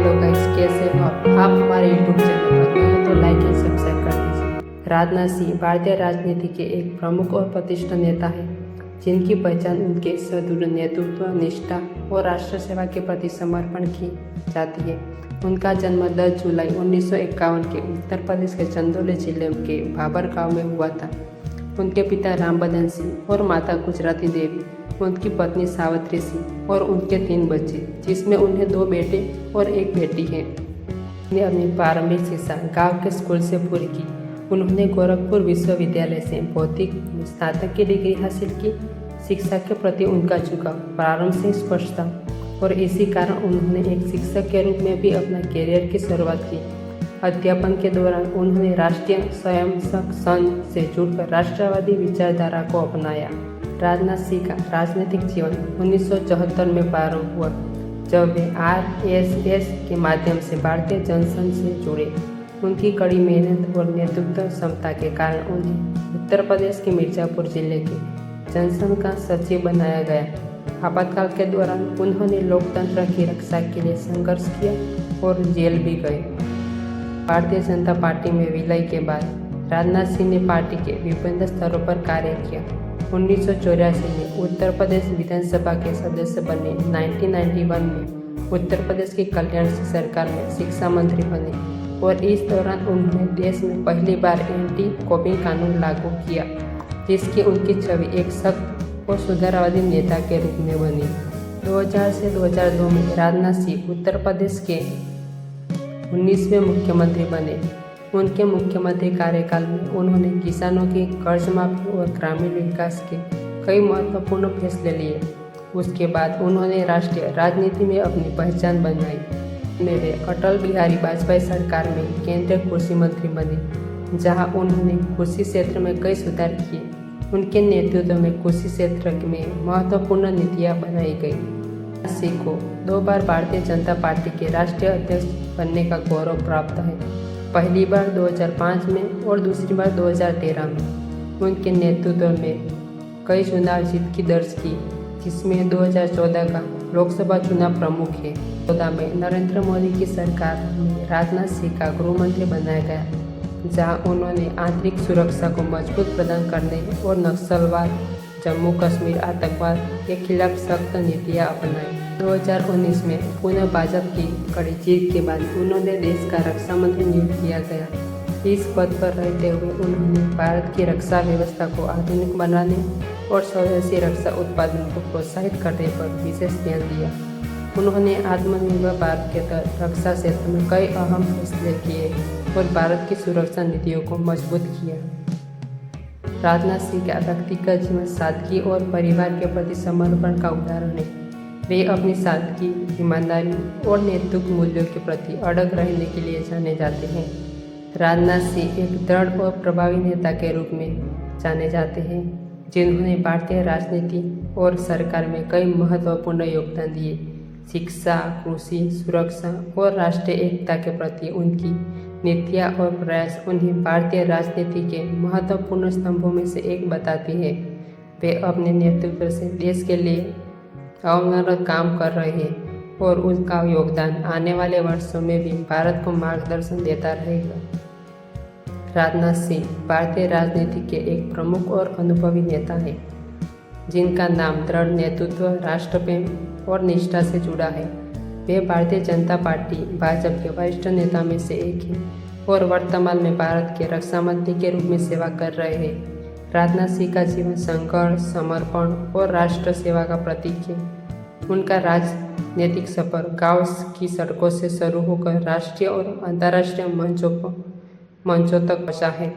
Hello guys, कैसे हो आप हमारे यूट्यूब चैनल पर नए हैं तो लाइक एंड सब्सक्राइब कर दीजिए। राजनाथ सिंह भारतीय राजनीति के एक प्रमुख और प्रतिष्ठित नेता हैं, जिनकी पहचान उनके सुदृढ़ नेतृत्व, निष्ठा और राष्ट्र सेवा के प्रति समर्पण की जाती है। उनका जन्म 10 जुलाई 1951 के उत्तर प्रदेश के चंदौली जिले के भाबर गांव में हुआ था। उनके पिता रामबदन सिंह और माता गुजराती देवी, उनकी पत्नी सावित्री सिंह और उनके 3 बच्चे, जिसमें उन्हें 2 बेटे और 1 बेटी है। उन्होंने अपनी प्रारंभिक शिक्षा गांव के स्कूल से पूरी की। उन्होंने गोरखपुर विश्वविद्यालय से भौतिक स्नातक की डिग्री हासिल की। शिक्षा के प्रति उनका झुकाव प्रारंभ से स्पष्ट था और इसी कारण उन्होंने एक शिक्षक के रूप में भी अपना कैरियर की शुरुआत की। अध्यापन के दौरान उन्होंने राष्ट्रीय स्वयंसेवक संघ से जुड़कर राष्ट्रवादी विचारधारा को अपनाया। राजनाथ सिंह का राजनीतिक जीवन 1974 में प्रारंभ हुआ, जब वे आरएसएस के माध्यम से भारतीय जनसंघ से जुड़े। उनकी कड़ी मेहनत और नेतृत्व क्षमता के कारण उन्हें उत्तर प्रदेश के मिर्जापुर जिले के जनसंघ का सचिव बनाया गया। आपातकाल के दौरान उन्होंने लोकतंत्र की रक्षा के लिए संघर्ष किया और जेल भी गए। भारतीय जनता पार्टी में विलय के बाद राजनाथ सिंह ने पार्टी के विभिन्न स्तरों पर कार्य किया। 1984 में उत्तर प्रदेश विधानसभा के सदस्य बने। 1991 में उत्तर प्रदेश की कल्याण सिंह सरकार में शिक्षा मंत्री बने और इस दौरान उन्होंने देश में पहली बार एंटी डोपिंग कानून लागू किया, जिसकी उनकी छवि एक सख्त और सुधारवादी नेता के रूप में बनी। 2000 से 2002 में राजनाथ सिंह उत्तर प्रदेश के 19वें मुख्यमंत्री बने। उनके मुख्यमंत्री कार्यकाल में उन्होंने किसानों की कर्ज माफी और ग्रामीण विकास के कई महत्वपूर्ण फैसले लिए। उसके बाद उन्होंने राष्ट्रीय राजनीति में अपनी पहचान बनाई। वे अटल बिहारी वाजपेयी सरकार में केंद्रीय कृषि मंत्री बने, जहां उन्होंने कृषि क्षेत्र में कई सुधार किए। उनके नेतृत्व में कृषि क्षेत्र में महत्वपूर्ण नीतियां बनाई गई। सिंह को 2 बार भारतीय जनता पार्टी के राष्ट्रीय अध्यक्ष बनने का गौरव प्राप्त है, पहली बार 2005 में और दूसरी बार 2013 में। उनके नेतृत्व में कई चुनाव जीत की दर्ज की, जिसमें 2014 का लोकसभा चुनाव प्रमुख है। 2014 में नरेंद्र मोदी की सरकार में राजनाथ सिंह का गृह मंत्री बनाया गया, जहां उन्होंने आंतरिक सुरक्षा को मजबूत प्रदान करने और नक्सलवाद, जम्मू कश्मीर आतंकवाद के खिलाफ सख्त नीतियां अपनाई। 2019 में पुनः भाजपा की कड़ी जीत के बाद उन्होंने देश का रक्षा मंत्री नियुक्त किया गया। इस पद पर रहते हुए उन्होंने भारत की रक्षा व्यवस्था को आधुनिक बनाने और स्वदेशी रक्षा उत्पादन को प्रोत्साहित करने पर विशेष ध्यान दिया। उन्होंने आत्मनिर्भर भारत के तहत रक्षा क्षेत्र में कई अहम फैसले किए और भारत की सुरक्षा नीतियों को मजबूत किया। राजनाथ सिंह का व्यक्तिगत जीवन सादगी और परिवार के प्रति समर्पण का उदाहरण है। वे अपनी सादगी, ईमानदारी और नैतिक मूल्यों के प्रति अड़ग रहने के लिए जाने जाते हैं। राजनाथ सिंह एक दृढ़ और प्रभावी नेता के रूप में जाने जाते हैं, जिन्होंने भारतीय राजनीति और सरकार में कई महत्वपूर्ण योगदान दिए। शिक्षा, कृषि, सुरक्षा और राष्ट्रीय एकता के प्रति उनकी नीतियाँ और प्रयास उन्हें भारतीय राजनीति के महत्वपूर्ण स्तंभों में से एक बताती है। वे अपने नेतृत्व से देश के लिए अविरत काम कर रहे हैं और उनका योगदान आने वाले वर्षों में भी भारत को मार्गदर्शन देता रहेगा। राजनाथ सिंह भारतीय राजनीति के एक प्रमुख और अनुभवी नेता हैं, जिनका नाम दृढ़ नेतृत्व, राष्ट्रप्रेम और निष्ठा से जुड़ा है। वे भारतीय जनता पार्टी भाजपा के वरिष्ठ नेता में से एक हैं और वर्तमान में भारत के रक्षा मंत्री के रूप में सेवा कर रहे हैं। राजनाथ सिंह का जीवन संघर्ष, समर्पण और राष्ट्र सेवा का प्रतीक है। उनका राजनीतिक सफर गांव की सड़कों से शुरू होकर राष्ट्रीय और अंतर्राष्ट्रीय मंचों तक पहुंचा है।